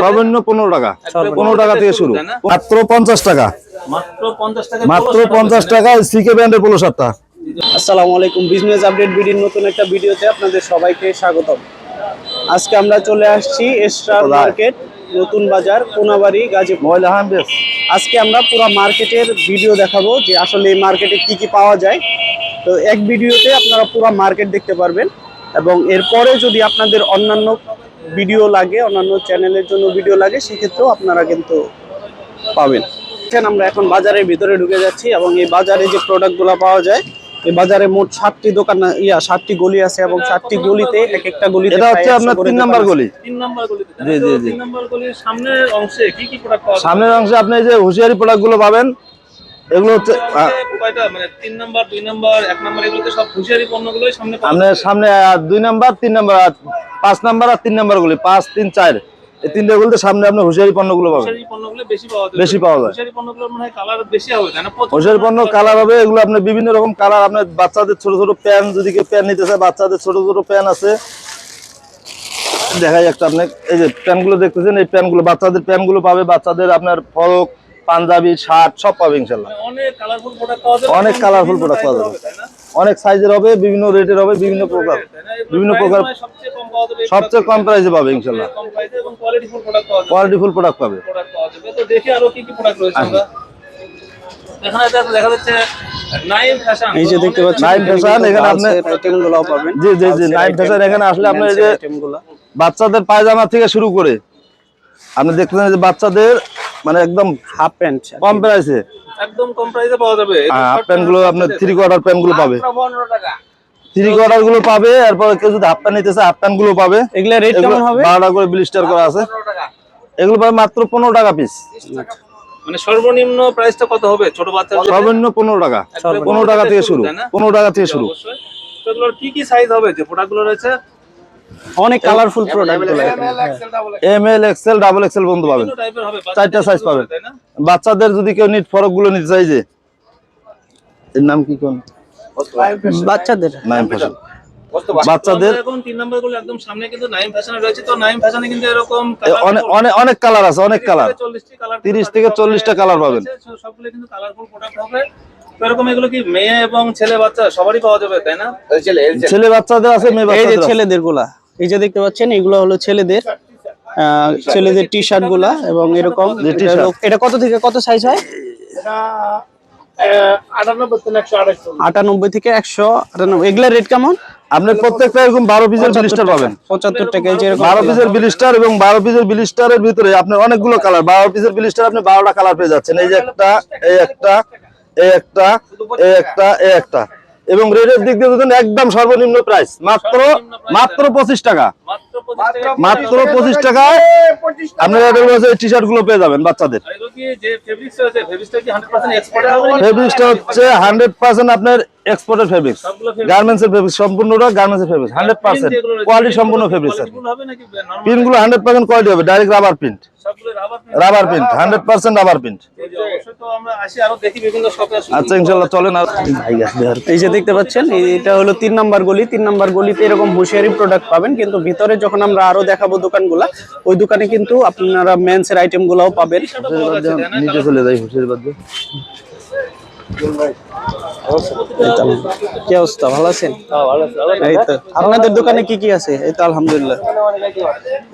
সর্বনিম্ন 15 টাকা, 15 টাকা থেকে শুরু, মাত্র 50 টাকা, মাত্র 50 টাকা সিকে ব্র্যান্ডের পোলো শার্টটা। আসসালামু আলাইকুম, বিজনেস আপডেট ভিডিওর নতুন একটা ভিডিওতে আপনাদের সবাইকে স্বাগতম। আজকে আমরা চলে আসছি এস্টার মার্কেট, নতুন বাজার, কোনাবাড়ি, গাজীপুর। আজকে আমরা পুরো মার্কেটের ভিডিও দেখাবো যে আসলে এই মার্কেটে কি কি পাওয়া যায়। তো এক ভিডিওতে আপনারা পুরো মার্কেট দেখতে পারবেন এবং এরপরে যদি আপনাদের অন্যান্য ভিডিও লাগে, অন্যান্য চ্যানেলের জন্য ভিডিও লাগে, সেক্ষেত্রেও আপনারা কিন্তু পাবেন। আমরা এখন বাজারের ভিতরে ঢুকে যাচ্ছি এবং এই বাজারে যে প্রোডাক্টগুলো পাওয়া যায়, এই বাজারে মোট 7টি দোকান, 7টি গলি আছে এবং 7টি গলিতে এক একটা গলিতে এটা হচ্ছে আপনার 3 নাম্বার গলি। 3 নাম্বার গলিতে। জি জি জি। 3 নাম্বার গলির সামনের অংশে কি কি প্রোডাক্ট পাওয়া যায়? সামনের অংশে আপনি এই যে হুঁশিয়ারি প্রোডাক্টগুলো পাবেন। এগুলো হচ্ছে কয়টা, মানে 3 নাম্বার, 2 নাম্বার, 1 নাম্বার, এগুলোতে সব হুঁশিয়ারি পণ্যগুলোই সামনে পাওয়া যায়। আপনার সামনে 2 নাম্বার, 3 নাম্বার, 5 নাম্বার আর 3 নাম্বার গলি, 5 3 4 এই তিনটে গলিতে সামনে আপনি হুঁশিয়ারি পণ্যগুলো পাবেন। হুঁশিয়ারি পণ্যগুলো বেশি পাওয়া যায়। বেশি পাওয়া যায়। হুঁশিয়ারি পণ্যগুলোর মনে হয় কালার বেশি হবে, তাই না? হুঁশিয়ারি পণ্য কালার হবে, এগুলো আপনার বিভিন্ন রকম কালার। আপনার বাচ্চাদের ছোট ছোট প্যান, যদি কেউ প্যান নিতে চায়, বাচ্চাদের ছোট ছোট প্যান আছে। দেখাই একটা আপনি, এই যে প্যানগুলো দেখতেছেন, এই প্যানগুলো বাচ্চাদের প্যানগুলো পাবে, বাচ্চাদের আপনার ফরক, পাঞ্জাবি, শার্ট সব পাবে ইনশাআল্লাহ। অনেক কালারফুল প্রোডাক্ট পাওয়া যায়, অনেক কালারফুল প্রোডাক্ট পাওয়া যাবে, অনেক সাইজের হবে, বিভিন্ন রেটের হবে, বিভিন্ন প্রকার, বিভিন্ন প্রকার, সবচেয়ে কম পাওয়া যাবে, সবচেয়ে কম প্রাইসে পাবে ইনশাআল্লাহ। কম প্রাইসে এবং কোয়ালিটিফুল প্রোডাক্ট পাওয়া যাবে। কোয়ালিটিফুল প্রোডাক্ট পাবে। তো দেখি আরো কি কি প্রোডাক্ট রয়েছে আমরা। এখানে দেখা যাচ্ছে নাইম ফ্যাশন। এই যে দেখতে পাচ্ছেন নাইম ফ্যাশন, এখানে আপনি আইটেমগুলো পাবেন। জি জি জি, নাইম ফ্যাশন এখানে আসলে আপনি এই যে আইটেমগুলো, বাচ্চাদের পায়জামা থেকে শুরু করে আপনি দেখতেছেন যে বাচ্চাদের মানে একদম হাফ প্যান্ট কম প্রাইসে, একদম কম প্রাইসে পাওয়া যাবে। হাফ প্যান্ট গুলো আপনার 3 কোয়ার্টার প্যান্ট গুলো পাবে, 15 টাকা 3 কোয়ার্টার গুলো পাবে। এরপর কেউ যদি হাফ প্যান্ট নিতে চায়, হাফ প্যান্ট গুলো পাবে। এগুলা রেট কেমন হবে? 12 টাকা করে ব্লিস্টার করা আছে, 15 টাকা। এগুলো পাবে মাত্র 15 টাকা পিস। মানে সর্বনিম্ন প্রাইসটা কত হবে ছোট বাচ্চার জন্য? সর্বনিম্ন 15 টাকা, 15 টাকা থেকে শুরু, 15 টাকা থেকে শুরু। অবশ্যই। তো এগুলোর কি কি সাইজ হবে যে প্রোডাক্টগুলো রয়েছে? অনেক কালারফুল প্রোডাক্টগুলো, M L XL double XL বন্ধু পাবেন, বিভিন্ন টাইপের হবে, 4টা সাইজ পাবেন। তাই না? বাচ্চাদের যদি কেউ নিট ফরক গুলো নিতে চাই, যে এর নাম কি কোন বাচ্চাদের নাইম ফ্যাশন, বাচ্চাদের এখন 3 নাম্বার গুলো একদম সামনে কিন্তু নাইম ফ্যাশনে রয়েছে। তো নাইম ফ্যাশনে কিন্তু এরকম অনেক অনেক অনেক কালার আছে, অনেক কালার, 40টি কালার, 30 থেকে 40টা কালার পাবেন। সবগুলো কিন্তু কালারফুল প্রোডাক্ট হবে। তো এরকম এগুলো কি মেয়ে এবং ছেলে বাচ্চা সবারই পাওয়া যাবে, তাই না? ছেলে বাচ্চাদের আছে, মেয়ে এই যে বাচ্চাদের আছে। ছেলেদের গুলা, এই যে দেখতে পাচ্ছেন, এগুলো হলো ছেলেদের ছেলেদের টি শার্ট গুলা এবং এরকম। এটা কত থেকে কত সাইজ হয়? 98 থেকে 198। এগুলা রেট কেমন? আপনি প্রত্যেকটা এরকম 12 পিসের ব্লিস্টার পাবেন, 75 টাকা। এই যে এরকম 12 পিসের ব্লিস্টার, এবং 12 পিসের ব্লিস্টারের ভিতরে আপনার অনেকগুলো কালার। 12 পিসের ব্লিস্টার আপনি 12টা কালার পেয়ে যাচ্ছেন। এই যে একটা, এই একটা, এই একটা, এই একটা, এই একটা। এবং রেটের দিক দিয়ে দেখুন, একদম সর্বনিম্ন প্রাইস মাত্র 25 টাকা, মাত্র 25 টাকায় আপনারা এই টি শার্ট গুলো পেয়ে যাবেন বাচ্চাদের। আর এগুলো কি যে ফেব্রিক্স রয়েছে, ফেব্রিক্সটা কি 100% এক্সপোর্টেড হবে? ফেব্রিক্সটা হচ্ছে 100% আপনার এক্সপোর্টেড ফেব্রিক্স, গার্মেন্টস এর ফেব্রিক্স, সম্পূর্ণটা গার্মেন্টস এর ফেব্রিক্স, 100% কোয়ালিটি সম্পূর্ণ ফেব্রিক্স। কোয়ালিটিফুল হবে নাকি নরমাল? পিন গুলো 100% কোয়ালিটি হবে, ডাইরেক্ট রাবার প্রিন্ট, সবগুলো rubber rubber print, 100% rubber print. অবশ্যই। তো আমরা আসি আরো দেখি বিভিন্ন শপে আসি। আচ্ছা ইনশাআল্লাহ চলেন। আর এই যে দেখতে পাচ্ছেন, এটা হলো 3 নাম্বার গলি। 3 নাম্বার গলিতে এরকম হুঁশিয়ারি প্রোডাক্ট পাবেন, কিন্তু ভিতরে যখন আমরা আরো দেখাবো দোকানগুলা, ওই দোকানে কিন্তু আপনারা মেন্স এর আইটেম গুলাও পাবেন। নিচে চলে যাই হুশের বাদে। কি অবস্থা, ভালো আছেন? এই তো আপনাদের দোকানে কি কি আছে? এই তো আলহামদুলিল্লাহ।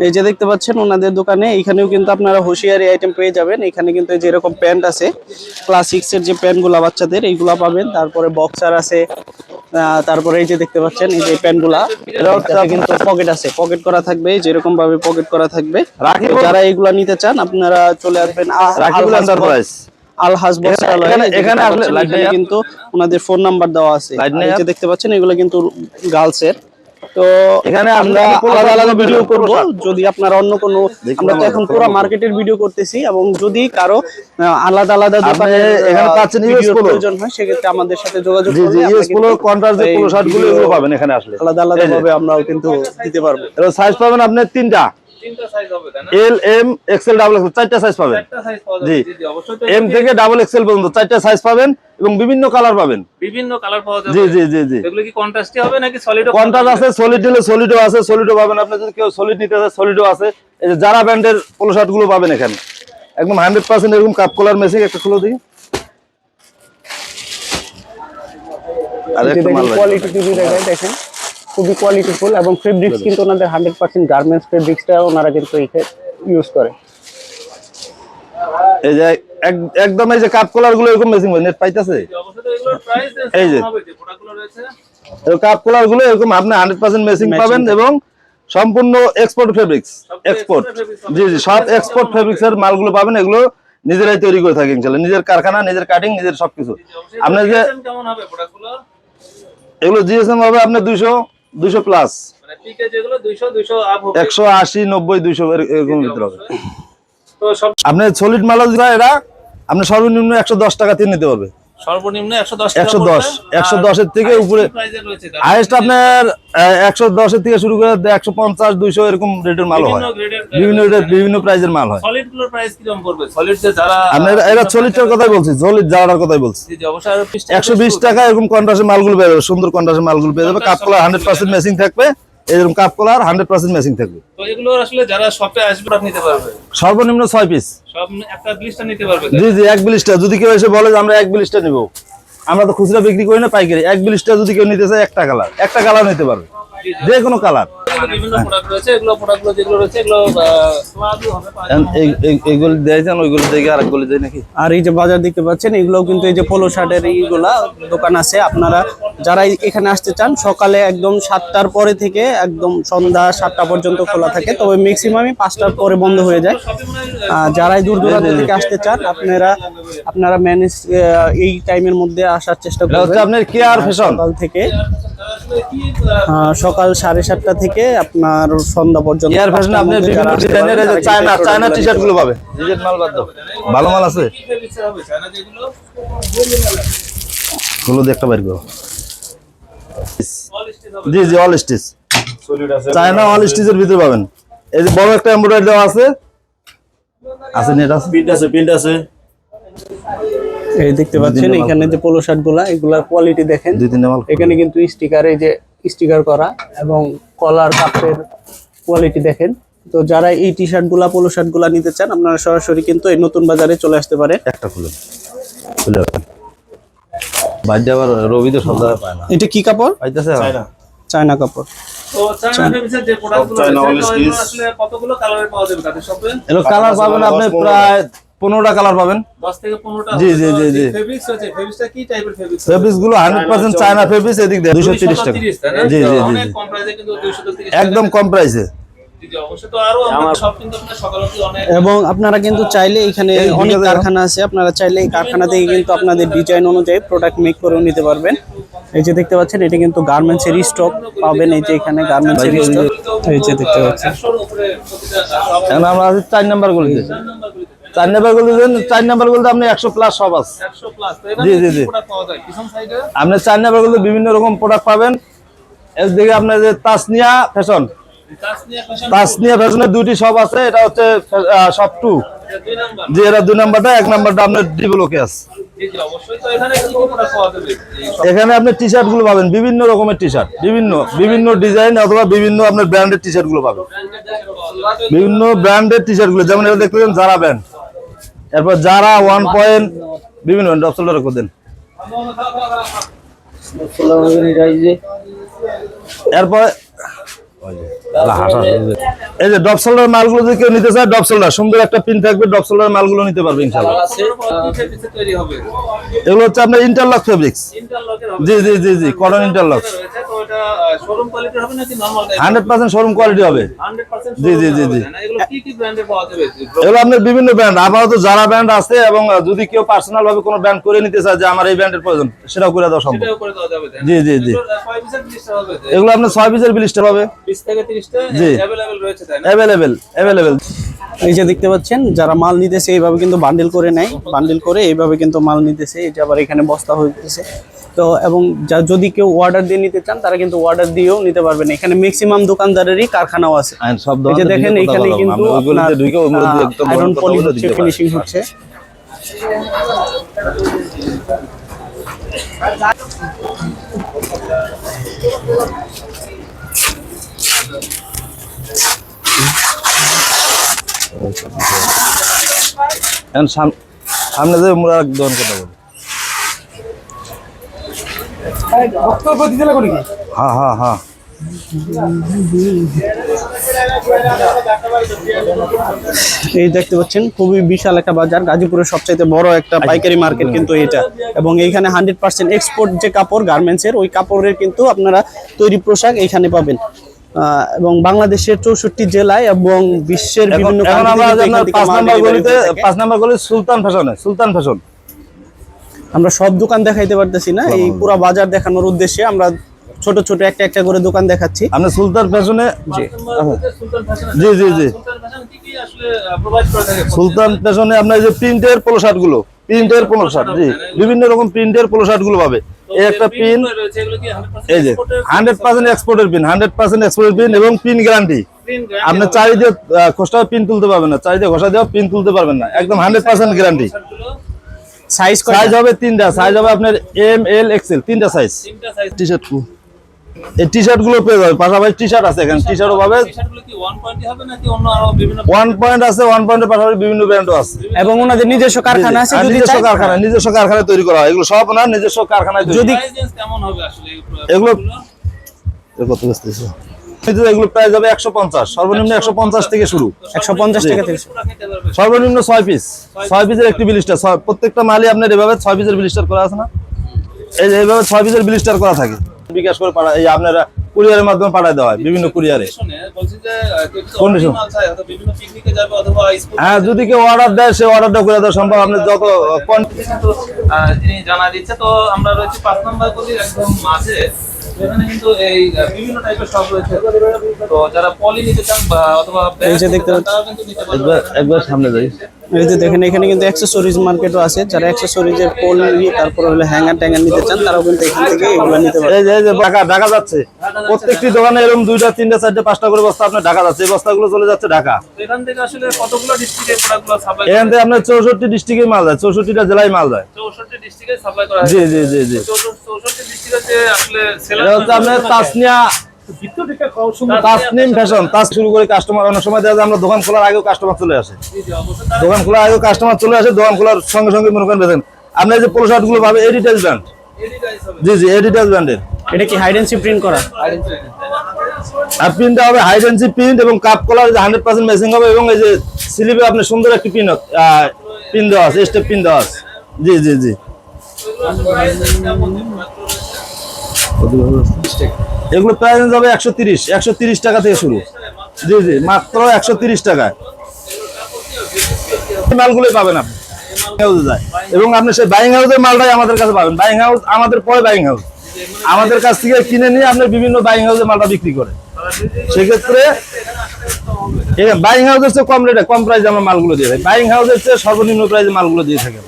এই যে দেখতে পাচ্ছেন ওনাদের দোকানে, এখানেও কিন্তু আপনারা হুঁশিয়ারি আইটেম পেয়ে যাবেন। এখানে কিন্তু এই যে এরকম প্যান্ট আছে, ক্লাসিক্স এর যে প্যান্ট গুলা বাচ্চাদের, এইগুলা পাবেন। তারপরে বক্সার আছে, তারপরে এই যে দেখতে পাচ্ছেন এই যে প্যান্ট গুলা, এটাতে কিন্তু পকেট আছে, পকেট করা থাকবে, যেরকম ভাবে পকেট করা থাকবে। যারা এইগুলা নিতে চান আপনারা চলে আসবেন রাকিবুল এন্টারপ্রাইজ, আল হাস বস্ত্রালয়। এখানে আসলে কিন্তু ওনাদের ফোন নাম্বার দেওয়া আছে। এই যে দেখতে পাচ্ছেন, এগুলো কিন্তু গার্লস এর। তো এখানে আমরা আলাদা আলাদা ভিডিও করব। যদি আপনারা অন্য কোনো, আমরা তো এখন পুরো মার্কেটের ভিডিও করতেছি, এবং যদি কারো আলাদা আলাদা দোকানে এখানে পাচ্ছেন ইউএস পোলো প্রয়োজন হয়, সেক্ষেত্রে আমাদের সাথে যোগাযোগ জি জি, করলে ইউএস পোলো কন্ট্রাস্ট যে পোলো শার্ট গুলো এগুলো পাবেন এখানে আসলে। আলাদা আলাদা ভাবে আমরাও কিন্তু দিতে পারবো। এর সাইজ পাবেন আপনি 3টা, তিনটা সাইজ হবে তাই না? এল, এম, এক্সেল, ডাবল এক্সেল চারটা সাইজ পাবেন। চারটা সাইজ পাওয়া জি। যাবে। জি জি অবশ্যই। তো এম থেকে ডাবল এক্সেল পর্যন্ত চারটা সাইজ পাবেন এবং বিভিন্ন কালার পাবেন। বিভিন্ন কালার পাওয়া যাবে। জি জি জি জি। এগুলো কি কন্ট্রাস্টই হবে নাকি সলিড? কন্ট্রাস্ট আছে, সলিড নিলে সলিডও আছে, সলিডও পাবেন। আপনি যদি কেউ সলিড নিতে চান সলিডও আছে। এই যে যারা ব্র্যান্ডের পোলো শার্ট গুলো পাবেন এখানে একদম 100% এরকম কাপ কলার মেশিং। একটা খুলে দিই। আর একটা মাল কোয়ালিটি যদি দেখেন খুবই কোয়ালিটিফুল এবং ফেব্রিক্স কিন্তু ওনাদের 100% গার্মেন্টস ফেব্রিক্সটা ওনারা কিন্তু ইউজ করে। এই যে একদম এই যে কাপ কলার গুলো এরকম মেশিং নেট পাইতেছে। অবশ্যই। তো এগুলোর প্রাইস এই যে হবে যে প্রোডাক্টগুলো রয়েছে এই কাপ কলার গুলো এরকম আপনি 100% মেশিং পাবেন এবং সম্পূর্ণ এক্সপোর্ট ফেব্রিক্স। এক্সপোর্ট, জি জি, সব এক্সপোর্ট ফেব্রিক্স এর মালগুলো পাবেন। এগুলো নিজেরাই তৈরি করে থাকে ইনশাআল্লাহ। নিজের কারখানা, নিজের কাটিং, নিজের সবকিছু। আপনি যে কেমন হবে প্রোডাক্টগুলো? এগুলো জিএসএম হবে আপনার 200 প্লাস, মানে পিকে যেগুলো 200 আপ হবে। 180, 90, 200 এরকম ভিতরে হবে। তো সব আপনি সলিড মাল এরা আপনি সর্বনিম্ন 110 টাকা দিয়ে নিতে পারবে। সর্বনিম্ন 110 টাকা 110 110 এর থেকে উপরে প্রাইজে রয়েছে। হাইয়েস্ট আপনার 110 এর থেকে শুরু করে 150, 200 এরকম রেটের মাল হয়। বিভিন্ন প্রাইজের মাল হয়। সলিড গুলোর প্রাইস কি রকম পড়বে? সলিড যে যারা আপনার এরা সলিডটার কথাই বলছি, সলিড জারার কথাই বলছি। জি জি অবশ্যই। আর 120 টাকা এরকম কন্ট্রাস্টের মালগুলো পেয়ে যাবে, সুন্দর কন্ট্রাস্টের মালগুলো পেয়ে যাবে। কাপ কলার 100% মেশিং থাকবে, এরকম কাপ কলার 100% মেশিং থাকবে। তো এগুলো আসলে যারা শপে আসবে আপনি নিতে পারবে সর্বনিম্ন 6 পিস। সব একটা ব্লিস্টার নিতে পারবে। জি জি, এক ব্লিস্টার। যদি কেউ এসে বলে যে আমরা এক ব্লিস্টার নিব, আমরা তো খুচরা বিক্রি করি না, পাইকারি। এক ব্লিস্টার যদি কেউ নিতে চায় একটা কালার নিতে পারবে, যে কোনো কালার। বিভিন্ন প্রোডাক্ট রয়েছে। এগুলো প্রোডাক্টগুলো যেগুলো রয়েছে এগুলো সোয়াবি হবে। এইগুলো দেয় যান, ওইগুলো দেখে আর একগুলো দেয় নাকি। আর এই যে বাজার দেখতে পাচ্ছেন এগুলোও কিন্তু এই যে পোলো শার্টের এইগুলা দোকান আছে। আপনারা যারা এখানে আসতে চান সকালে একদম 7টার পরে থেকে একদম সন্ধ্যা 7টা পর্যন্ত খোলা থাকে, তবে ম্যাক্সিমামই 5টার পরে বন্ধ হয়ে যায়। যারাই দূর দূরান্ত থেকে আসতে চান আপনারা ম্যানেজ এই টাইমের মধ্যে আসার চেষ্টা করবেন। আপনার কেয়ার ফ্যাশন সকাল থেকে সকাল 7:30টা থেকে আপনার সন্ধ্যা পর্যন্ত। কেয়ার ফ্যাশন আপনি বিভিন্ন ডিজাইনের এই যে চায়না টি-শার্ট গুলো পাবে। ডিজাইন মাল বাদ দাও, ভালো মাল আছে। গুলো দেখতে পারবো। জি জি, অল স্টিচ চায়না, অল স্টিচের ভিতরে পাবেন। এই যে বড় একটা এমব্রয়ডারি দেওয়া আছে নেট আছে, প্রিন্ট আছে। এই দেখতে পাচ্ছেন এখানে যে পোলো শার্ট গুলা, এগুলার কোয়ালিটি দেখেন। এখানে কিন্তু স্টিকার করা এবং কলার কাপের কোয়ালিটি দেখেন। তো যারা এই টি শার্ট গুলা, পোলো শার্ট গুলা নিতে চান আপনারা সরাসরি কিন্তু এই নতুন বাজারে চলে আসতে পারেন। একটা খুলে বাইরে আবার রবি তো সব জায়গায় পায় না। এটা কি কাপড়? পাইতেছে চায়না কাপড়। তো চায়না ফেব্রিক্সের যে প্রোডাক্টগুলো রয়েছে এগুলো আসলে কতগুলো কালারে পাওয়া যাবে তাদের শপে? এর কালার পাবেন আপনি প্রায় 15টা কালার পাবেন। 10 থেকে 15টা। জি জি জি জি। ফেব্রিক্স আছে, ফেব্রিক্সটা কি টাইপের ফেব্রিক্স? ফেব্রিক্স গুলো 100% চায়না ফেব্রিক্স। এদিক দিয়ে 230 টাকা। 230 তাই না? জি জি জি অনেক কম প্রাইসে কিন্তু 230 একদম কম প্রাইসে। জি জি অবশ্যই। তো আরো আমাদের শপ কিন্তু আপনারা সকাল অবধি অনেক। এবং আপনারা কিন্তু চাইলে এখানে অনেক কারখানা আছে, আপনারা চাইলে এই কারখানা থেকে কিন্তু আপনাদের ডিজাইন অনুযায়ী প্রোডাক্ট মেক করেও নিতে পারবেন। এই যে দেখতে পাচ্ছেন এটা কিন্তু গার্মেন্টস এর স্টক পাবেন। এই যে এখানে গার্মেন্টস এর স্টক, এই যে দেখতে পাচ্ছেন। 100 এর উপরে প্রতিটা এখন আমরা আছি 4 নাম্বার গলিতে। 4 নাম্বার গলিতে 4 নাম্বার গলিতে আপনি 100 প্লাস সব আছে। 100 প্লাস। তো জি, জি, এখানে জি। কি প্রোডাক্ট পাওয়া যায় পিছন সাইডে? আপনি 4 নাম্বার গলিতে বিভিন্ন রকম প্রোডাক্ট পাবেন। এদিকে আপনার যে তাসনিয়া ফ্যাশন, তাসনিয়া ফ্যাশনের দুটি শপ আছে। এটা হচ্ছে শপ 2। 2 নাম্বার। জি, এটা 2 নাম্বারটা, 1 নাম্বারটা আপনার ডেভেলপে আছে। জি জি অবশ্যই। তো এখানে কি কি প্রোডাক্ট পাওয়া যাবে? এখানে আপনি টি-শার্ট গুলো পাবেন, বিভিন্ন রকমের টি-শার্ট, বিভিন্ন ডিজাইন অথবা বিভিন্ন আপনার ব্র্যান্ডের টি-শার্ট গুলো পাবেন। বিভিন্ন ব্র্যান্ডের টি-শার্ট গুলো, যেমন এটা দেখতে পাচ্ছেন জারা ব্র্যান্ড, এরপর জারা 1 পয়েন্ট, বিভিন্ন ডপসোল্ডার করে দেন। এরপর এই যে ডপসোল্ডার মালগুলো যদি কেউ নিতে চায়, ডপসোল্ডার সুন্দর একটা পিন থাকবে, ডপসোল্ডার মালগুলো নিতে পারবে ইনশাআল্লাহ। ফেব্রিক্সে তৈরি হবে। এগুলো হচ্ছে আপনার ইন্টারলক ফেব্রিক্স। ইন্টারলকের হবে। জি জি জি জি, কটন ইন্টারলক। রয়েছে। তো এটা শোরুম কোয়ালিটির হবে নাকি নরমাল টাইপ? 100% শোরুম কোয়ালিটি হবে। 100% জি, জি, জি, জি। এগুলো কি কি ব্র্যান্ডের পাওয়া যাবে? এগুলো আপনার বিভিন্ন ব্র্যান্ড, আপাতত যারা ব্র্যান্ড আছে, এবং যদি কেউ পার্সোনাল ভাবে কোনো ব্র্যান্ড করে নিতে চায় যে আমার এই ব্র্যান্ডের প্রয়োজন, সেটাও করে দেওয়া সম্ভব। সেটাও করে দেওয়া যাবে তাই না? জি জি জি। এগুলোর কয় পিসের ব্লিস্টার হবে? এগুলো আপনার 6 পিসের ব্লিস্টার হবে। 20 থেকে 30 টা জি। अवेलेबल রয়েছে তাই না? অ্যাভেলেবেল। এই যে দেখতে পাচ্ছেন যারা মাল নিতেছে এইভাবে কিন্তু বান্ডিল করে নেয়, বান্ডিল করে এইভাবে কিন্তু মাল নিতেছে। এই যে আবার এখানে বস্তা হইতেছে, তো এবং যদি কেউ অর্ডার দিয়ে নিতে চান তারা কিন্তু অর্ডার দিয়েও নিতে পারবেন। এখানে ম্যাক্সিমাম দোকানদারেরই কারখানাও আছে। সব এই যে দেখেন এখানে কিন্তু আয়রন পলি হচ্ছে, ফিনিশিং হচ্ছে। সামনে যে মোরা দোকান কথা বলি। হ্যাঁ হ্যাঁ হ্যাঁ এই দেখতে পাচ্ছেন খুবই বিশাল একটা বাজার, গাজীপুরের সবচাইতে বড় একটা পাইকারি মার্কেট কিন্তু এটা। এবং এইখানে 100% এক্সপোর্ট যে কাপড় গার্মেন্টসের, ওই কাপড়ের কিন্তু আপনারা তৈরি পোশাক এইখানে পাবেন। এবং বাংলাদেশের 64 জেলায় এবং বিশ্বের বিভিন্ন পাঁচ নাম্বার গলি সুলতান ফ্যাশন। আমরা সব দোকান দেখাইতে পারতেছি না, এই পুরো বাজার দেখানোর উদ্দেশ্যে আমরা ছোট ছোট একটা একটা করে দোকান দেখাচ্ছি। আমরা সুলতান ফ্যাশনে সুলতান ফ্যাশনে আপনার যে প্রিন্টের পোলো শার্ট গুলো, জি বিভিন্ন রকম প্রিন্টের পোলো শার্ট গুলো পাবে। এই একটা পিন, এই যে 100% এক্সপোর্টের পিন, 100% এক্সপোর্টের পিন এবং পিন গ্যারান্টি। আপনি চারিদিকে খোসা পিন তুলতে পারবেন না, চারিদিকে ঘষা দেওয়া পিন তুলতে পারবেন না, একদম 100% গ্যারান্টি। সাইজ হবে তিনটা, সাইজ হবে আপনার এম এল এক্সেল, তিনটা সাইজ। টি শার্ট, এই টি শার্ট গুলো পেয়ে যাবে, পাশাপাশি টি শার্ট আছে এখানে, টি শার্টও পাবে। ওয়ান পয়েন্ট আছে, ওয়ান পয়েন্টের পাশাপাশি বিভিন্ন ব্র্যান্ডও আছে এবং ওনাদের নিজস্ব কারখানা আছে। নিজস্ব কারখানায় তৈরি করা হয় এগুলো সব, না নিজস্ব কারখানায়। যদি এগুলো কত বেচতেছে, এগুলো প্রাইস হবে 150, সর্বনিম্ন 150 থেকে শুরু, 150 টাকা থেকে সর্বনিম্ন 6 পিসের একটি ব্লিস্টার। প্রত্যেকটা মালই আপনার এভাবে 6 পিসের ব্লিস্টার করা আছে না, এই যে এইভাবে 6 পিসের ব্লিস্টার করা থাকে। বিকাশ করে পাঠায়, এই আপনারা কুরিয়ারের মাধ্যমে পাঠায় দেওয়া হয় বিভিন্ন কুরিয়ারে। হ্যাঁ, যদি কেউ অর্ডার দেয় সে অর্ডারটা করে দেওয়া সম্ভব। আপনি যত তিনি জানা দিচ্ছে। তো আমরা রয়েছি 5 নম্বর গলির একদম মাঝে, এখানে কিন্তু এই বিভিন্ন টাইপের শপ রয়েছে। তো যারা পলি নিতে চান বা অথবা এই যে দেখতে একবার সামনে যাই, এই যে দেখেন এখানে কিন্তু অ্যাকসেসরিজ মার্কেটও আছে। যারা অ্যাকসেসরিজের পলি তারপর হলো হ্যাঙ্গার ট্যাঙ্গার নিতে চান তারাও কিন্তু এখান থেকে এগুলো নিতে পারেন। এই যে ঢাকা যাচ্ছে, প্রত্যেকটি দোকানে এরকম 2টা 3টা 4টা 5টা করে বস্তা আপনার ঢাকা যাচ্ছে। এই বস্তাগুলো চলে যাচ্ছে ঢাকা। এখান থেকে আসলে কতগুলো ডিস্ট্রিক্টে প্রোডাক্টগুলো সাপ্লাই এখান থেকে আপনার 64 ডিস্ট্রিক্টে মাল যায়, 64টা জেলায় মাল যায়। 64 ডিস্ট্রিক্টে সাপ্লাই করা হয়। জি জি জি জি 64 ডিস্ট্রিক্টে আসলে সেলার হচ্ছে আপনার তাসনিম ফ্যাশন। তাস শুরু করে কাস্টমার অনেক সময় দেখা যায় আমরা দোকান খোলার আগেও কাস্টমার চলে আসে, দোকান খোলার সঙ্গে সঙ্গে মনে করেন বেছেন আপনার যে পোলো শার্ট গুলো পাবে এডিটাস ব্র্যান্ড। জি জি এডিটাস ব্র্যান্ডের। এটা কি হাইডেন্সি প্রিন্ট করা? আর প্রিন্টটা হবে হাইডেন্সি প্রিন্ট এবং কাপ কলার 100% ম্যাচিং হবে। এবং এই যে স্লিপে আপনার সুন্দর একটি পিন দেওয়া আছে, স্টেপ পিন দেওয়া আছে। জি জি জি এগুলো প্রাইস হবে 130 টাকা থেকে শুরু। জি জি মাত্র 130 টাকায় মালগুলোই পাবেন আপনি হাউসে যায়। এবং আপনি সেই বাইং হাউসের মালটাই আমাদের কাছে পাবেন। বাইং হাউস আমাদের পরে বাইং হাউস আমাদের কাছ থেকে কিনে নিয়ে আপনার বিভিন্ন বাইং হাউসে মালটা বিক্রি করে। সেক্ষেত্রে বাইং হাউসের চেয়ে কম রেটে কম প্রাইসে আমরা মালগুলো দিয়ে থাকি। বাইং হাউসের চেয়ে সর্বনিম্ন প্রাইসে মালগুলো দিয়ে থাকি।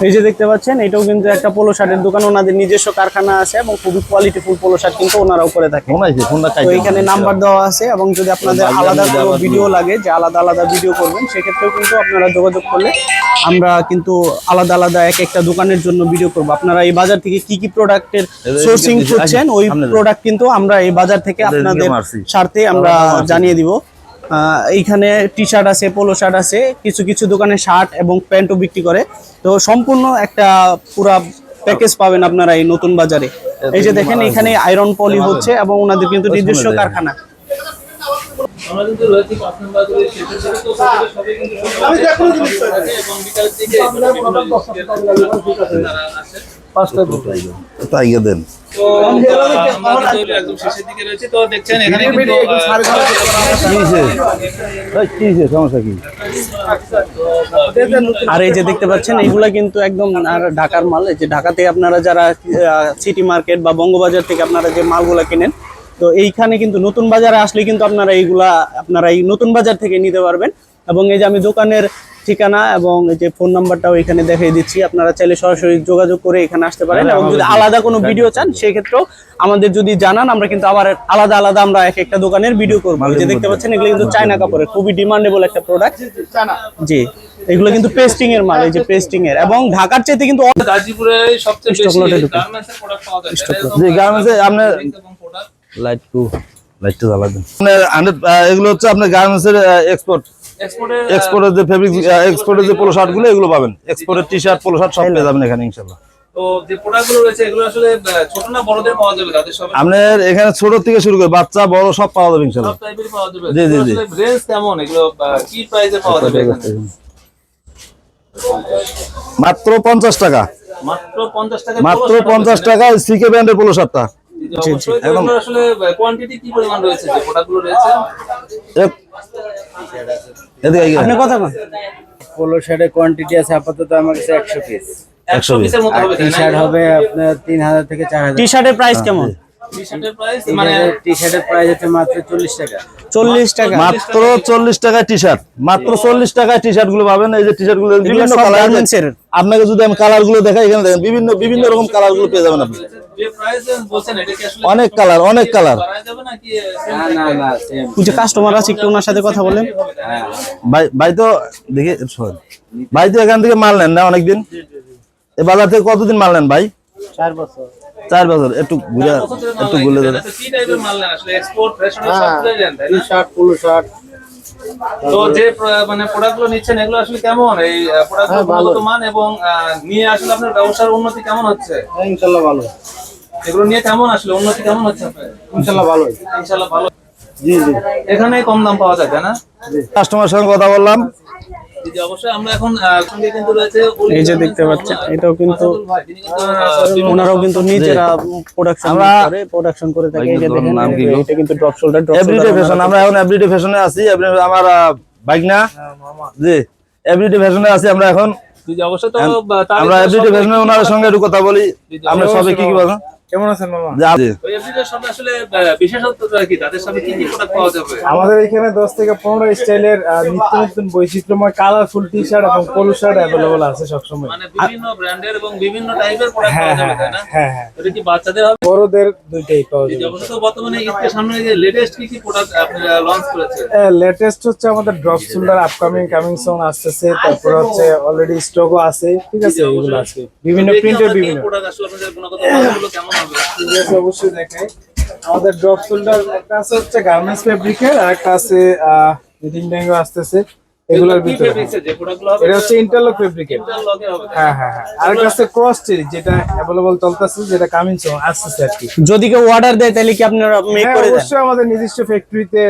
এই যে দেখতে পাচ্ছেন এটাও কিন্তু একটা পোলো শার্টের দোকান, ওনাদের নিজস্ব কারখানা আছে এবং খুবই কোয়ালিটিফুল পোলো শার্ট কিন্তু ওনারাও করে থাকে। তো এখানে নাম্বার দেওয়া আছে এবং যদি আপনাদের আলাদা কোনো ভিডিও লাগে যে আলাদা ভিডিও করবেন সেক্ষেত্রেও কিন্তু আপনারা যোগাযোগ করলে আমরা কিন্তু আলাদা এক একটা দোকানের জন্য ভিডিও করব। আপনারা এই বাজার থেকে কি প্রোডাক্টের সোর্সিং করছেন ওই প্রোডাক্ট কিন্তু আমরা এই বাজার থেকে আপনাদের স্বার্থে আমরা জানিয়ে দিব। এইখানে টি শার্ট আছে, পোলো শার্ট আছে, কিছু দোকানে শার্ট এবং প্যান্টও বিক্রি করে। তো সম্পূর্ণ একটা পুরা প্যাকেজ পাবেন আপনারা এই নতুন বাজারে। এই যে দেখেন এখানে আয়রন পলি হচ্ছে এবং ওনাদের কিন্তু নিজস্ব কারখানা। আমরা কিন্তু রয়েছি 5 নম্বর গলির শেষের দিকে। তো সবাই কিন্তু এবং বিকালের দিকে তারা আসে 5টা তাই দেন। তো আমরা কিন্তু একদম শেষের দিকে রয়েছে। তো দেখছেন এখানে কিন্তু সমস্যা কি। আর এই যে দেখতে পাচ্ছেন এইগুলা কিন্তু একদম আর ঢাকার মাল। এই যে ঢাকাতে আপনারা যারা সিটি মার্কেট বা বঙ্গবাজার থেকে আপনারা যে মালগুলা কেনেন, তো এইখানে কিন্তু নতুন বাজারে আসলে কিন্তু আপনারা এই নতুন বাজার থেকে নিতে পারবেন। এবং এই যে আমি দোকানের ঠিকানা এবং এই যে ফোন নাম্বারটাও এখানে দেখিয়ে দিচ্ছি, আপনারা চাইলে সরাসরি যোগাযোগ করে এখানে আসতে পারেন। এবং যদি আলাদা কোনো ভিডিও চান সেই ক্ষেত্রেও আমাদের যদি জানান, আমরা কিন্তু আবার আলাদা আলাদা আমরা এক একটা দোকানের ভিডিও করবো। যে দেখতে পাচ্ছেন এগুলো কিন্তু চায়না কাপড়ের খুবই ডিমান্ডেবল একটা প্রোডাক্ট। জি, এগুলো কিন্তু পেস্টিং এর মাল, এই যে পেস্টিং এর, এবং ঢাকার চাইতে কিন্তু গাজীপুরে সবচেয়ে বেশি গার্মেন্টসের প্রোডাক্ট পাওয়া যায়। জি, গার্মেন্টসে আপনি লাইট টু জ্বালা দেন। এগুলো হচ্ছে আপনার গার্মেন্টসের এক্সপোর্টের যে ফেব্রিক, এক্সপোর্টের যে পোলো শার্ট গুলো এগুলো পাবেন, এক্সপোর্টের টি শার্ট পোলো শার্ট সব পেয়ে যাবেন এখানে ইনশাআল্লাহ। তো যে প্রোডাক্টগুলো রয়েছে এগুলো আসলে ছোট না বড়দের পাওয়া যাবে? তাদের সব আপনার এখানে ছোট থেকে শুরু করে বাচ্চা বড় সব পাওয়া যাবে ইনশাআল্লাহ। সব টাইপেরই পাওয়া যাবে। জি জি জি। আসলে রেঞ্জ কেমন, এগুলো কি প্রাইসে পাওয়া যাবে এখানে? মাত্র 50 টাকা, মাত্র 50 টাকা, মাত্র 50 টাকা সিকে ব্র্যান্ডের পোলো শার্টটা। একদম আসলে কোয়ান্টিটি কি পরিমাণ রয়েছে যে প্রোডাক্টগুলো রয়েছে? এদিকে আইগা। আপনি কথা বলেন। পোলো শার্টের কোয়ান্টিটি আছে আপাতত আমার কাছে 100 পিস। 100 পিসের মতো হবে টি তাই না? শার্ট হবে আপনার 3000 থেকে 4000। টি শার্টের প্রাইস কেমন? টি-শার্টের প্রাইস মানে টি শার্টের প্রাইস হচ্ছে মাত্র 40 টাকা। 40 টাকা মাত্র 40 টাকায় টি শার্ট, মাত্র 40 টাকায় টি শার্ট গুলো পাবেন। এই যে টি শার্ট গুলো বিভিন্ন সব কালার, garments এর। আপনাকে যদি আমি কালার গুলো দেখাই, এখানে দেখেন বিভিন্ন রকম কালার গুলো পেয়ে যাবেন আপনি। যে প্রাইস বলছেন এটা কি আসলে অনেক কালার, অনেক কালার। বাড়ায় যাবে নাকি না না না সেম। ওই যে কাস্টমার আছে, একটু ওনার সাথে কথা বলেন। ভাই তো দেখে শোনেন, ভাই তো এখান থেকে মাল নেন না অনেকদিন? এই বাজার থেকে কতদিন মাল নেন ভাই? 4 বছর। 4 বছর। একটু ঘুরে দেন। কি টাইপের মাল নেন আসলে? এক্সপোর্ট ফ্যাশনের সব কিছু দেন তাই টি না? শার্ট পোলো শার্ট তো যে মানে প্রোডাক্টগুলো নিচ্ছেন এগুলো আসলে কেমন, এই প্রোডাক্টগুলো গুণগত মান এবং নিয়ে আসলে আপনার ব্যবসার উন্নতি কেমন হচ্ছে? ইনশাআল্লাহ ভালো। এগুলো নিয়ে কেমন আসলে উন্নতি কেমন হচ্ছে আপনার? ইনশাআল্লাহ ভালো। ইনশাআল্লাহ ভালো। জি জি। এখানে কম দাম পাওয়া যায় তাই না? কাস্টমারের সঙ্গে কথা বললাম। জি জি, অবশ্যই। আমরা এখন সঙ্গে কিন্তু রয়েছে এই যে দেখতে পাচ্ছেন, এটাও কিন্তু তিনি কিন্তু ওনারাও কিন্তু নিজেরা প্রোডাকশন করে থাকে। এই যে দেখেন, এটা কিন্তু ড্রপ শোল্ডার, এভরিডে ফ্যাশন, আমরা এখন এভরিডে ফ্যাশনে আছি। আমার বাইক না, জি এভরিডে ফ্যাশনে আছি আমরা এখন। জি জি, অবশ্যই। তো আমরা এভরিডে ফ্যাশনে ওনার সঙ্গে একটু কথা বলি। আমরা সবাই কি বলেন? কেমন আছেন মামা? জি ওই এফডিদের সাথে আসলে বিশেষত্বটা কি, তাদের সাথে কি কি প্রোডাক্ট পাওয়া যাবে? আমাদের এখানে 10 থেকে 15 স্টাইলের নিত্য নতুন বৈচিত্র্যময় কালারফুল টি শার্ট এবং পোলো শার্ট অ্যাভেলেবল আছে সবসময়। মানে বিভিন্ন ব্র্যান্ডের এবং বিভিন্ন টাইপের প্রোডাক্ট পাওয়া যাবে তাই না? হ্যাঁ হ্যাঁ, এটা কি বাচ্চাদের হবে? বড়দের দুইটাই পাওয়া জি, যাবে। অবশ্যই। তো বর্তমানে ঈদের সামনে যে লেটেস্ট কি কি প্রোডাক্ট আপনারা লঞ্চ করেছেন? লেটেস্ট হচ্ছে আমাদের ড্রপ শোল্ডার কামিং সুন আসতেছে, তারপর হচ্ছে অলরেডি স্টকও আছে, ঠিক আছে, এগুলো আছে বিভিন্ন প্রিন্টের বিভিন্ন। প্রোডাক্ট আসলে আপনাদের গুণগত মানগুলো কেমন হবে? ঠিক আছে, অবশ্যই দেখাই। আমাদের ড্রপ শোল্ডার একটা আছে হচ্ছে গার্মেন্টস ফেব্রিকের, আর একটা আছে নিটিং ড্যাঙ্গো আসতেছে এগুলোর কি ভিতরে। ফেব্রিক্সের যে প্রোডাক্টগুলো হবে? এটা হচ্ছে ইন্টারলক ফেব্রিকের। লগে হবে। হ্যাঁ হ্যাঁ হ্যাঁ, আর একটা আছে ক্রস চেরি, যেটা অ্যাভেলেবল চলতেছে, যেটা কামিং সুন আসতেছে আর কি। যদি কেউ অর্ডার দেয় তাহলে কি আপনারা মেক হ্যাঁ, করে দেন? অবশ্যই আমাদের নিজস্ব ফ্যাক্টরিতে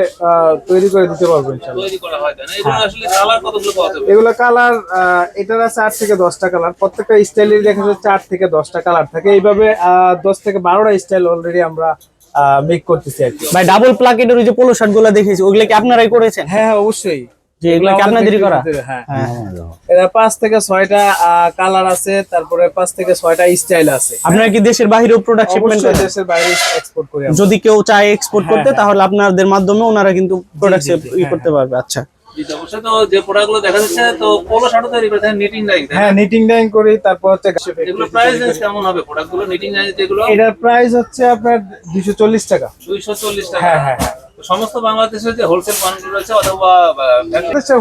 তৈরি করে দিতে পারবো ইনশাআল্লাহ। তৈরি করা হয় তাই না? এগুলো আসলে কালার কতগুলো পাওয়া যাবে? এগুলো কালার, এটার আছে 8 থেকে 10টা কালার, প্রত্যেকটা স্টাইলের দেখা যাচ্ছে 8 থেকে 10টা কালার থাকে। এইভাবে 10 থেকে 12টা স্টাইল অলরেডি আমরা মেক করতেছি আর কি। ভাই ডাবল প্লাকেটের ওই যে পোলো শার্ট গুলো দেখেছি, ওগুলো কি আপনারাই করেছেন? হ্যাঁ হ্যাঁ, অবশ্যই। যে এগুলো কি আপনাদেরই করা? হ্যাঁ এরা 5 থেকে 6টা কালার আছে, তারপরে 5 থেকে 6টা স্টাইল আছে। আপনারা কি দেশের বাইরেও প্রোডাক্ট শিপমেন্ট অবশ্যই করেন? দেশের বাইরে এক্সপোর্ট করি আমরা। যদি কেউ চায় এক্সপোর্ট করতে, তাহলে আপনাদের মাধ্যমে ওনারা কিন্তু প্রোডাক্ট করতে পারবে। আচ্ছা, জি, তো অবশ্যই। তো যে প্রোডাক্টগুলো দেখা যাচ্ছে, তো পোলো শার্টও তৈরি করতে নিটিং ডাইং তাই না? হ্যাঁ, নিটিং ডাইং করি, তারপর হচ্ছে এগুলো প্রাইস রেঞ্জ কেমন হবে প্রোডাক্টগুলো নিটিং ডাইং যেগুলো? এটার প্রাইস হচ্ছে আপনার 240 টাকা। 240 টাকা। হ্যাঁ হ্যাঁ হ্যাঁ। তো সমস্ত বাংলাদেশের যে হোলসেল পয়েন্টগুলো রয়েছে অথবা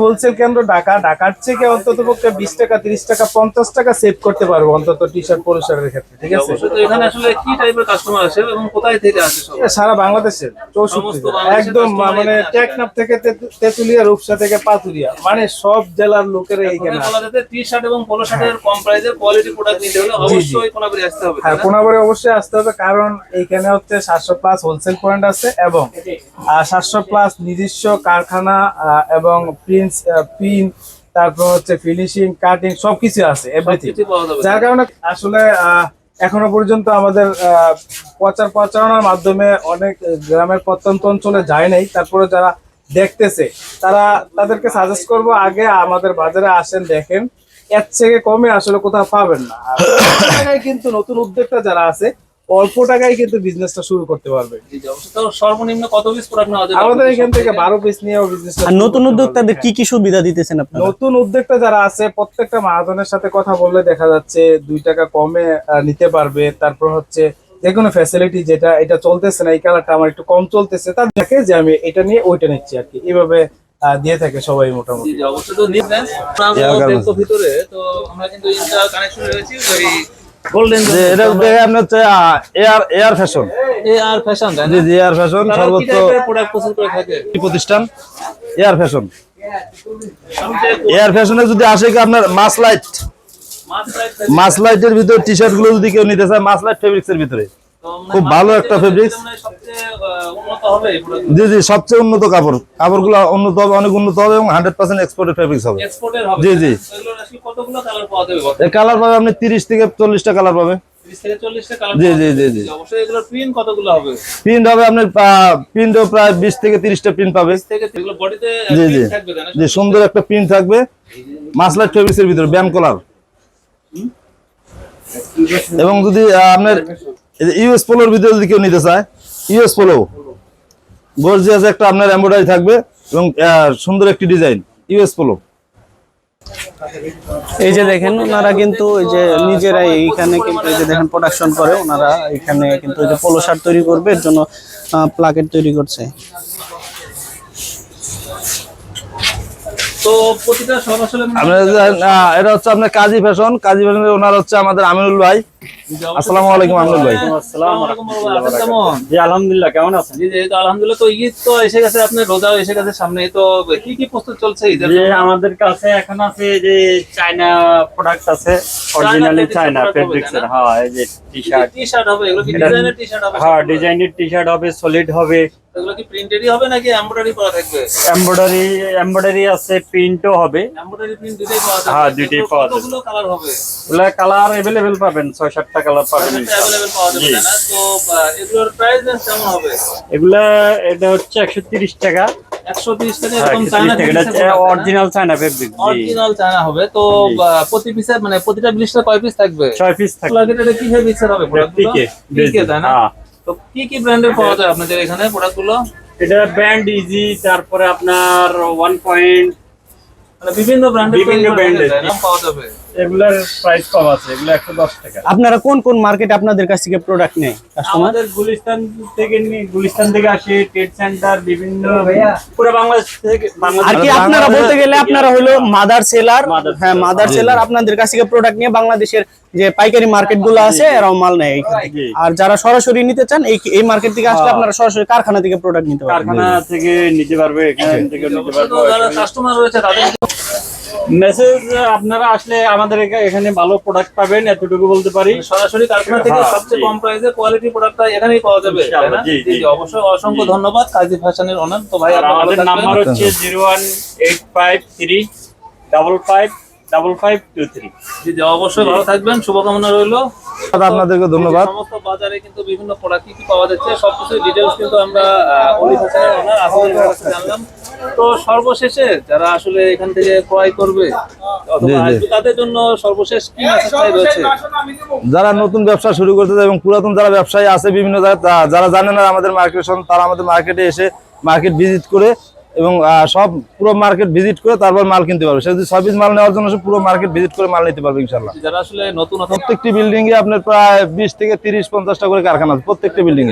হোলসেল কেন্দ্র ঢাকার থেকে অন্তত পক্ষে 20 টাকা 30 টাকা 50 টাকা সেভ করতে পারবো অন্তত টি শার্ট পোলো শার্টের ক্ষেত্রে, ঠিক আছে। অবশ্যই। তো এখানে আসলে কি টাইপের কাস্টমার আসে এবং কোথায় থেকে আসে সব? এটা সারা বাংলাদেশের 64 সমস্ত বাংলাদেশের একদম, customer মানে এখানে আসে। টেকনাফ থেকে তেতুলিয়া, রূপসা থেকে পাতুরিয়া, মানে সব জেলার লোকেরা এইখানে এখানে আসে। বলা যেতে টি শার্ট এবং পোলো শার্টের কম প্রাইসের কোয়ালিটি প্রোডাক্ট নিতে হলে অবশ্যই কোনাবাড়ি আসতে হবে তাই হ্যাঁ, না? কোনাবাড়ি অবশ্যই আসতে হবে, কারণ এইখানে হচ্ছে 700+ হোলসেল পয়েন্ট আছে এবং 700+ নিজস্ব কারখানা এবং প্রিন্ট, তারপর হচ্ছে ফিনিশিং, কাটিং সবকিছু আছে, এভরিথিং। সবকিছু পাওয়া যাবে। যার কারণে আসলে এখনো পর্যন্ত আমাদের প্রচারণার মাধ্যমে অনেক গ্রামের প্রত্যন্ত অঞ্চলে যায় নাই, তারপরে যারা দেখতেছে তাদেরকে সাজেস্ট করব আগে আমাদের বাজারে আসেন, দেখেন, এর থেকে কমে আসলে কোথাও পাবেন না। আর এই জায়গায় কিন্তু নতুন উদ্যোক্তা যারা আছে অল্প টাকায় কিন্তু বিজনেসটা শুরু করতে পারবে। জি জি অবশ্যই। তো সর্বনিম্ন কত পিস প্রোডাক্ট নেওয়া যাবে আমাদের এখান থেকে 12 পিস নিয়েও বিজনেস। আর নতুন উদ্যোক্তাদের কি কি সুবিধা দিতেছেন আপনারা? নতুন উদ্যোক্তা যারা আছে প্রত্যেকটা মহাজনের সাথে কথা বললে দেখা যাচ্ছে 2 টাকা কমে নিতে পারবে। তারপর হচ্ছে যে কোনো ফ্যাসিলিটি যেটা এটা চলতেছে না, এই কালারটা আমার একটু কম চলতেছে, তার দেখে যে আমি এটা নিয়ে ওইটা নিচ্ছি আর কি, এইভাবে দিয়ে থাকে সবাই মোটামুটি। জি জি অবশ্যই। তো নিবেন আমরা দেখো ভিতরে তো আমরা কিন্তু ইন্টার কানেকশন রয়েছে ওই গোল্ডেন যে এটা দেখে আপনি হচ্ছে এয়ার ফ্যাশন। আর ফ্যাশন তাই না? জি জি এয়ার ফ্যাশন তারা কি সর্বোচ্চ টাইপের প্রোডাক্ট প্রস্তুত করে থাকে? প্রতিষ্ঠান এয়ার ফ্যাশন। এয়ার ফ্যাশনে যদি আসে কি আপনার মাস লাইটের ভিতরে টি শার্ট গুলো যদি কেউ নিতে চায়, মাস লাইট ফেব্রিক্স এর ভিতরে খুব ভালো একটা ফেব্রিক্স। সবচেয়ে উন্নত হবে এই প্রোডাক্ট। জি জি সবচেয়ে উন্নত কাপড়গুলো উন্নত হবে, অনেক উন্নত হবে এবং 100% এক্সপোর্টেড ফেব্রিক্স হবে। এক্সপোর্টের হবে। জি জি এগুলোর আসলে কতগুলো কালার পাওয়া যাবে? এই কালার পাবে আপনি 30 থেকে 40টা কালার পাবে। 30 থেকে 40 টা কালার। জি জি জি জি অবশ্যই। এগুলোর প্রিন্ট কতগুলো হবে? প্রিন্ট হবে আপনার প্রিন্টও প্রায় 20 থেকে 30টা প্রিন্ট পাবে। থেকে এগুলো বডিতে জি জি প্রিন্ট থাকবে তাই না? জি সুন্দর একটা প্রিন্ট থাকবে মাসলাইট ফেব্রিক্স এর ভিতরে ব্যান্ড কলার। এবং যদি আপনার ইউএস পোলোর ভিতরে যদি কেউ নিতে চায়, ইউএস পোলো গর্জিয়াস একটা আপনার এমব্রয়ডারি থাকবে এবং সুন্দর একটি ডিজাইন ইউএস পোলো। এই যে দেখেন ওনারা কিন্তু এই যে নিজেরাই এইখানে কিন্তু এই যে দেখেন প্রোডাকশন করে ওনারা এখানে কিন্তু এই যে পোলো শার্ট তৈরি করবে, এর জন্য প্লাকেট তৈরি করছে। তো প্রতিটা সব আসলে আপনার এটা হচ্ছে আপনার কাজী ফ্যাশন। কাজী ফ্যাশনের ওনার হচ্ছে আমাদের আমিনুল ভাই। আসসালামু আলাইকুম আমিনুল ভাই। আসসালামু আলাইকুম ওয়া কেমন? জি আলহামদুলিল্লাহ, কেমন আছেন? জি জি তো আলহামদুলিল্লাহ। তো ঈদ তো এসে গেছে, আপনার রোজাও এসে গেছে সামনে, তো কি কি প্রস্তুত চলছে ঈদের যে জন্য? আমাদের কাছে এখন আছে যে চায়না প্রোডাক্ট আছে, অরিজিনালি চায়না ফেব্রিক্স এর। হ্যাঁ, এই যে টি-শার্ট। টি-শার্ট হবে, এগুলো কি ডিজাইনের টি-শার্ট হবে? হ্যাঁ, ডিজাইনের টি-শার্ট হবে, সলিড হবে। এগুলো কি প্রিন্টেডই হবে নাকি এমব্রয়ডারি করা থাকবে? এমব্রয়ডারি আছে, প্রিন্টও হবে। এমব্রয়ডারি প্রিন্ট দুটোই পাওয়া যাবে? হ্যাঁ, দুটোই পাওয়া যাবে। কতগুলো কালার হবে? ওগুলা কালার अवेलेबल পাবেন, 6-7টা কালার পাবেন ইনশাআল্লাহ। अवेलेबल পাওয়া যাবে না? তো এগুলোর প্রাইস রেঞ্জ কেমন হবে? এগুলা এটা হচ্ছে 130 টাকা। 130 টাকা। হ্যাঁ, এরকম 130 চায়না টাকা। এটা অরিজিনাল চায়না ফেব্রিক। জি, অরিজিনাল চায়না হবে। তো প্রতি পিসে মানে প্রতিটা ব্লিস্টার কয় পিস থাকবে? 6 পিস থাকে। এটা কি ফেব্রিক্সের হবে প্রোডাক্টগুলো? পিকে পিকে তাই না? হ্যাঁ, তো কি কি ব্র্যান্ডের পাওয়া যায় আপনাদের এখানে প্রোডাক্টগুলো? এটা ব্যান্ড ইজি, তারপরে আপনার 1 পয়েন্ট, মানে বিভিন্ন ব্র্যান্ডের বিভিন্ন brand-এর। নাম পাওয়া যাবে। এগুলার প্রাইস কম আছে, এগুলো 110 টাকা। আপনারা কোন কোন মার্কেটে আপনাদের কাছ থেকে প্রোডাক্ট নেয় কাস্টমার? আমাদের গুলিস্তান থেকে আসে, ট্রেড সেন্টার, বিভিন্ন পুরো বাংলাদেশ থেকে। আর কি আপনারা বলতে গেলে আপনারা হলো মাদার সেলার। হ্যাঁ, মাদার জি, সেলার আপনাদের কাছ থেকে প্রোডাক্ট নিয়ে বাংলাদেশের যে পাইকারি মার্কেট গুলো আছে এরাও মাল নেয় এইখান থেকে। জি। আর যারা সরাসরি নিতে চান এই মার্কেট থেকে আসলে আপনারা সরাসরি কারখানা থেকে প্রোডাক্ট নিতে পারবেন। কারখানা থেকে নিতে পারবে, এখান থেকে নিতে পারবে। তো যারা কাস্টমার রয়েছে তাদের মেসেজ আপনারা আসলে আমাদের এখানে ভালো প্রোডাক্ট পাবেন, এতটুকু বলতে পারি। সরাসরি কারখানা থেকে হ্যাঁ, সবচেয়ে জি। কম প্রাইসে কোয়ালিটি প্রোডাক্টটা এখানেই পাওয়া যাবে তাই না? ইনশাআল্লাহ, জি, জি জি। জি অবশ্যই। অসংখ্য ধন্যবাদ কাজী ফ্যাশনের ওনার। তো ভাই আর আপনারা ভালো আমাদের থাকবেন। নাম্বার হচ্ছে 01853552523। জি জি অবশ্যই ভালো থাকবেন, শুভকামনা রইলো। আপনাদেরকে ধন্যবাদ। সমস্ত বাজারে কিন্তু বিভিন্ন প্রোডাক্ট কি পাওয়া যাচ্ছে সবকিছু ডিটেইলস কিন্তু আমরা অলি ফ্যাশনের ওনার আসলে জানলাম। তো সর্বশেষে যারা আসলে এখান থেকে ক্রয় করবে অথবা জি, জি। আসবে তাদের জন্য সর্বশেষ কি মেসেজটাই রয়েছে? যারা নতুন ব্যবসা শুরু করতে চায় এবং পুরাতন যারা ব্যবসায়ী আছে বিভিন্ন জায়গায়, যারা জানে না আমাদের মার্কেট, তারা আমাদের মার্কেটে এসে মার্কেট ভিজিট করে এবং সব পুরো মার্কেট ভিজিট করে তারপর মাল কিনতে পারবে। সে যদি 6 পিস মাল নেওয়ার জন্য সে পুরো মার্কেট ভিজিট করে মাল নিতে পারবে ইনশাআল্লাহ। যারা আসলে নতুন প্রত্যেকটি বিল্ডিং এ আপনার প্রায় 20 থেকে 30-50টা করে কারখানা আছে প্রত্যেকটি বিল্ডিং এ।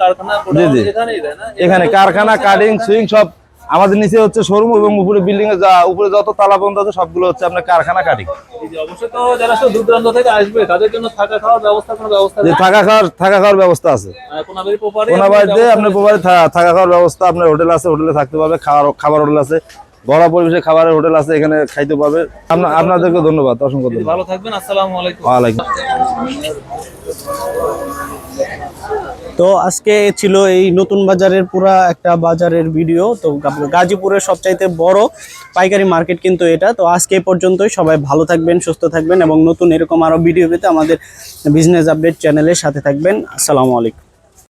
কারখানা জি, জি। এখানেই তাই না? এখানে কারখানা, কাটিং, সুইং সব আমাদের নিচে হচ্ছে শোরুম এবং উপরে বিল্ডিং এ উপরে যত তালা বন্ধ আছে সবগুলো হচ্ছে আপনার কারখানা, কাটিং। জি, জি, অবশ্যই। তো যারা আসলে দূর দূরান্ত থেকে আসবে তাদের জন্য থাকা খাওয়ার ব্যবস্থা কোনো ব্যবস্থা যে নেই? থাকা খাওয়ার ব্যবস্থা আছে। কোনাবাড়ি প্রপারে কোনাবাড়িতে আপনার প্রপারে থাকা খাওয়ার ব্যবস্থা, আপনার হোটেল আছে, হোটেলে থাকতে পারবে, খাবার হোটেল আছে, ঘরোয়া পরিবেশে খাবারের হোটেল আছে, এখানে খাইতে পারবে। আপনাদেরকে ধন্যবাদ, অসংখ্য ধন্যবাদ। ভালো থাকবেন। আসসালামু আলাইকুম। ওয়ালাইকুম। তো আজকে ছিল এই নতুন বাজারের পুরা একটা বাজারের ভিডিও। তো গাজীপুরের সবচাইতে বড় পাইকারি মার্কেট কিন্তু এটা। তো আজকে এই পর্যন্তই। সবাই ভালো থাকবেন, সুস্থ থাকবেন এবং নতুন এরকম আরো ভিডিও পেতে আমাদের বিজনেস আপডেট চ্যানেলের সাথে থাকবেন। আসসালামু আলাইকুম।